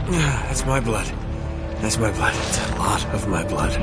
That's my blood. That's my blood. It's a lot of my blood.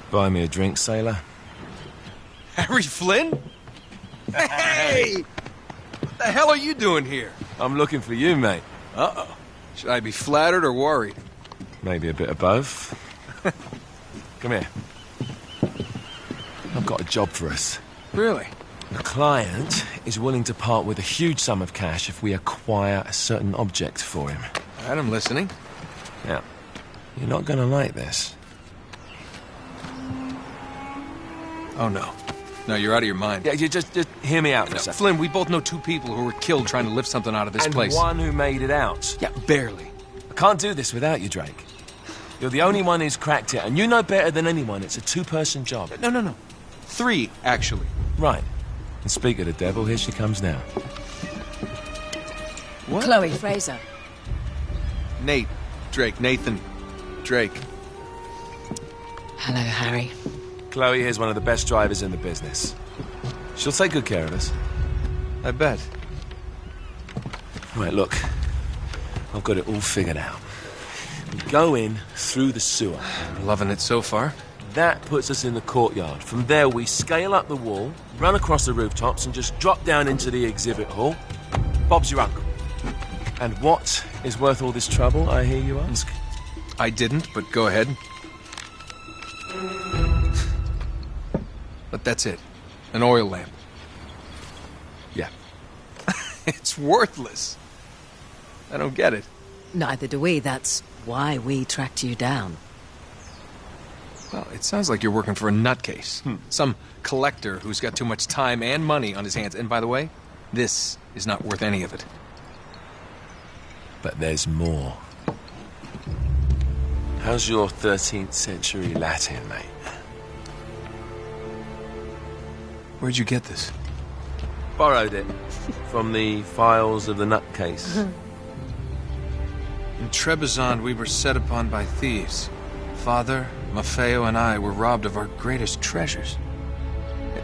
Buy me a drink, sailor. Harry Flynn? Hey! What the hell are you doing here? I'm looking for you, mate. Uh-oh. Should I be flattered or worried? Maybe a bit of both. Come here. I've got a job for us. Really? The client is willing to part with a huge sum of cash if we acquire a certain object for him. All right, I'm listening. Now, you're not gonna like this. Oh, no. No, you're out of your mind. Yeah, you just hear me out for a second. Flynn, we both know two people who were killed trying to lift something out of this place. And one who made it out. Yeah, barely. I can't do this without you, Drake. You're the only one who's cracked it, and you know better than anyone it's a two-person job. No. 3, actually. Right. And speak of the devil, here she comes now. What? Chloe Fraser. Nathan Drake. Hello, Harry. Chloe here's one of the best drivers in the business. She'll take good care of us. I bet. Right, look. I've got it all figured out. We go in through the sewer. Loving it so far. That puts us in the courtyard. From there, we scale up the wall, run across the rooftops, and just drop down into the exhibit hall. Bob's your uncle. And what is worth all this trouble, I hear you ask? I didn't, but go ahead. But that's it. An oil lamp. Yeah. It's worthless. I don't get it. Neither do we. That's why we tracked you down. Well, it sounds like you're working for a nutcase. Some collector who's got too much time and money on his hands. And by the way, this is not worth any of it. But there's more. How's your 13th century Latin, mate? Where'd you get this? Borrowed it from the files of the nutcase. In Trebizond, we were set upon by thieves. Father, Maffeo, and I were robbed of our greatest treasures.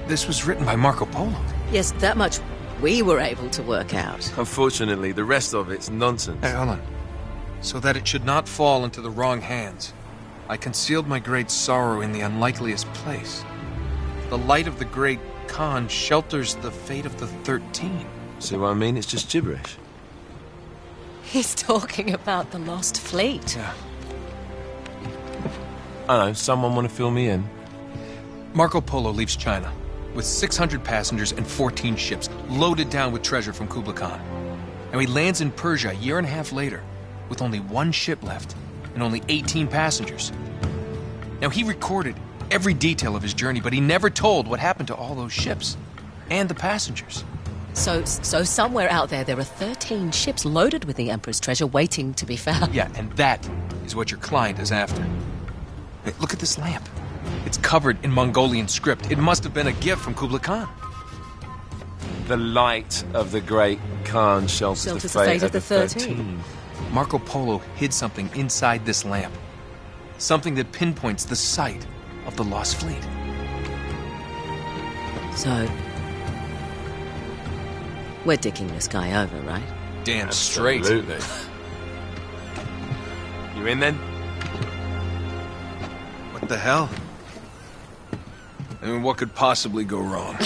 This was written by Marco Polo. Yes, that much we were able to work out. Unfortunately, the rest of it's nonsense. Hey, hold on. So that it should not fall into the wrong hands, I concealed my great sorrow in the unlikeliest place. The light of the great Khan shelters the fate of the 13. See what I mean? It's just gibberish. He's talking about the lost fleet. Yeah. I know, someone want to fill me in? Marco Polo leaves China with 600 passengers and 14 ships loaded down with treasure from Kublai Khan. And he lands in Persia a year and a half later with only 1 ship left and only 18 passengers. Now, he recorded every detail of his journey, but he never told what happened to all those ships and the passengers. So somewhere out there are 13 ships loaded with the Emperor's treasure waiting to be found. Yeah, and that is what your client is after. Hey, look at this lamp. It's covered in Mongolian script. It must have been a gift from Kublai Khan. The light of the great Khan shelters the fate of the 13. Marco Polo hid something inside this lamp. Something that pinpoints the site of the lost fleet. So, we're dicking this guy over, right? Damn straight. Absolutely. You in then? What the hell? I mean, what could possibly go wrong?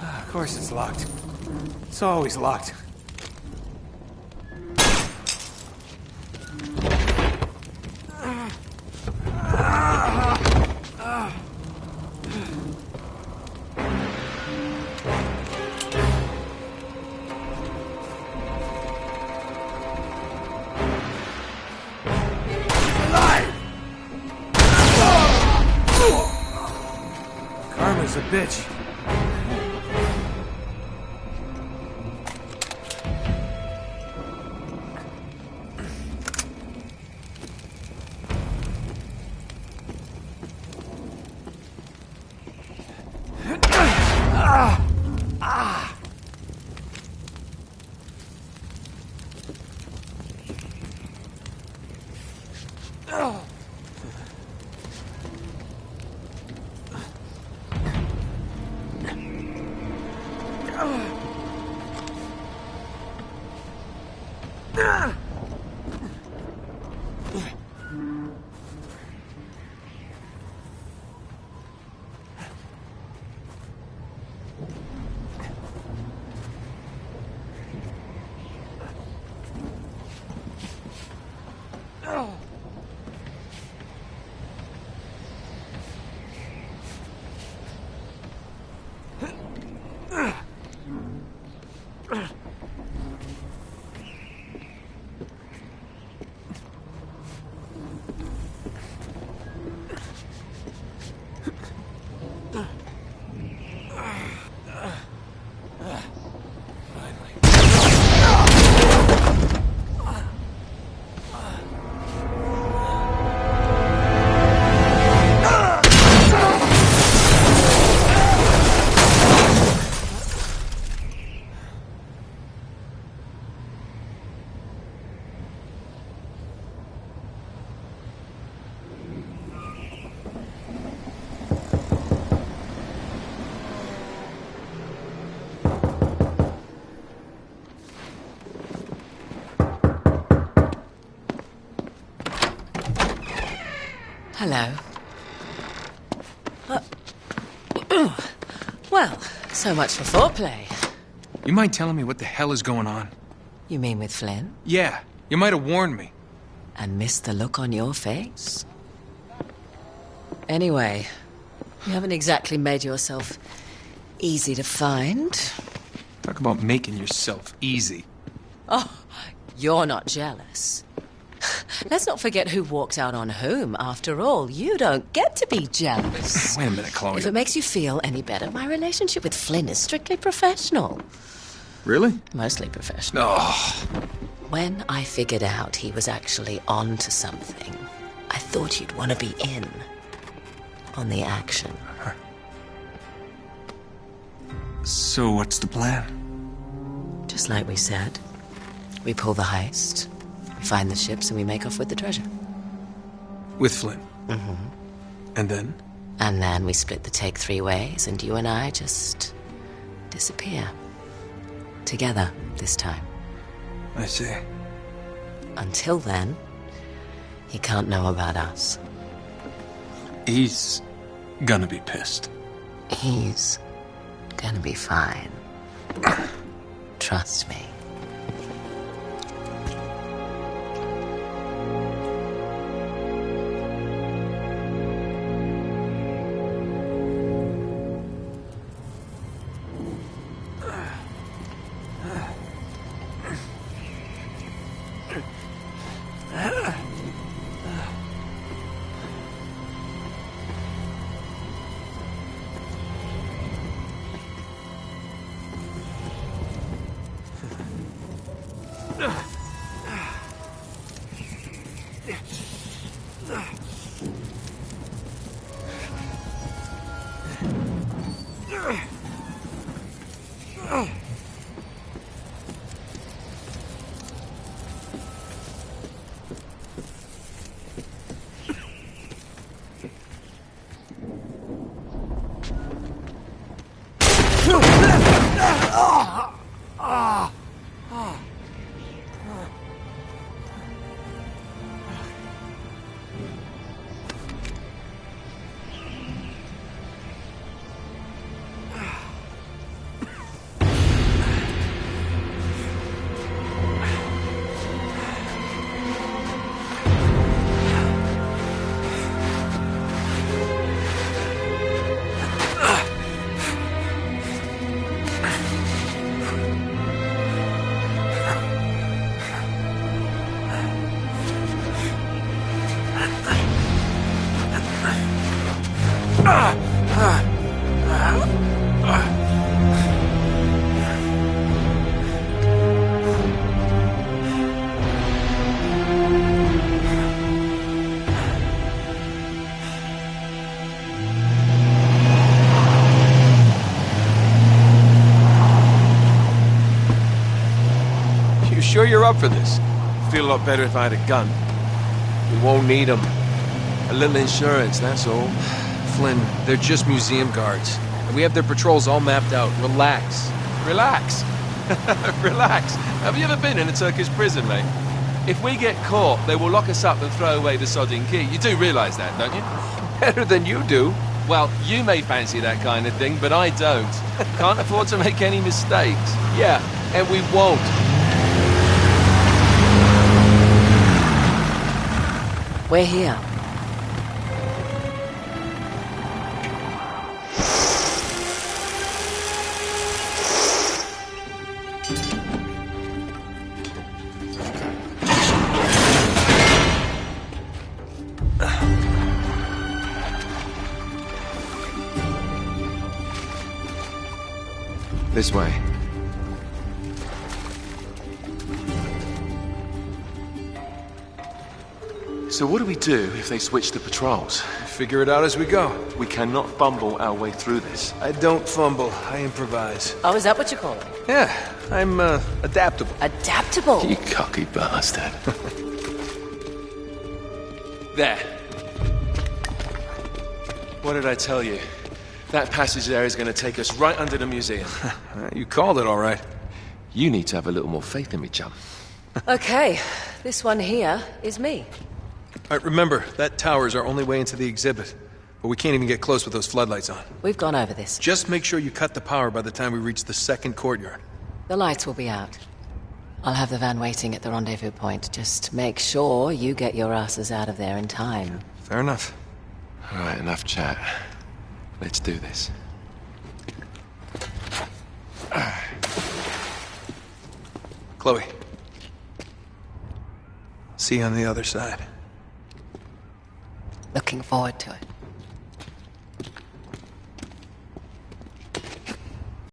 Of course it's locked. It's always locked. Karma's a bitch. Hello. Well, so much for foreplay. You mind telling me what the hell is going on? You mean with Flynn? Yeah, you might have warned me. And missed the look on your face? Anyway, you haven't exactly made yourself easy to find. Talk about making yourself easy. Oh, you're not jealous. Let's not forget who walked out on whom. After all, you don't get to be jealous. Wait a minute, Chloe. If it makes you feel any better, my relationship with Flynn is strictly professional. Really? Mostly professional. Oh. When I figured out he was actually on to something, I thought you'd want to be in on the action. So what's the plan? Just like we said. We pull the heist, we find the ships, and we make off with the treasure. With Flynn? Mm-hmm. And then? And then we split the take 3 ways, and you and I just disappear. Together, this time. I see. Until then, he can't know about us. He's gonna be pissed. He's gonna be fine. Trust me. you're up for this. Feel a lot better if I had a gun. We won't need them. A little insurance, that's all. Flynn, they're just museum guards. And we have their patrols all mapped out. Relax. Relax. Relax. Have you ever been in a Turkish prison, mate? If we get caught, they will lock us up and throw away the sodding key. You do realise that, don't you? Better than you do. Well, you may fancy that kind of thing, but I don't. Can't afford to make any mistakes. Yeah, and we won't. We're here. This way. So what do we do if they switch the patrols? Figure it out as we go. We cannot fumble our way through this. I don't fumble. I improvise. Oh, is that what you call it? Yeah, I'm, adaptable. Adaptable. You cocky bastard. There. What did I tell you? That passage there is going to take us right under the museum. You called it all right. You need to have a little more faith in me, chum. Okay, this one here is me. All right, remember, that tower is our only way into the exhibit. But we can't even get close with those floodlights on. We've gone over this. Just make sure you cut the power by the time we reach the second courtyard. The lights will be out. I'll have the van waiting at the rendezvous point. Just make sure you get your asses out of there in time. Fair enough. All right, enough chat. Let's do this. Chloe. See you on the other side. Looking forward to it.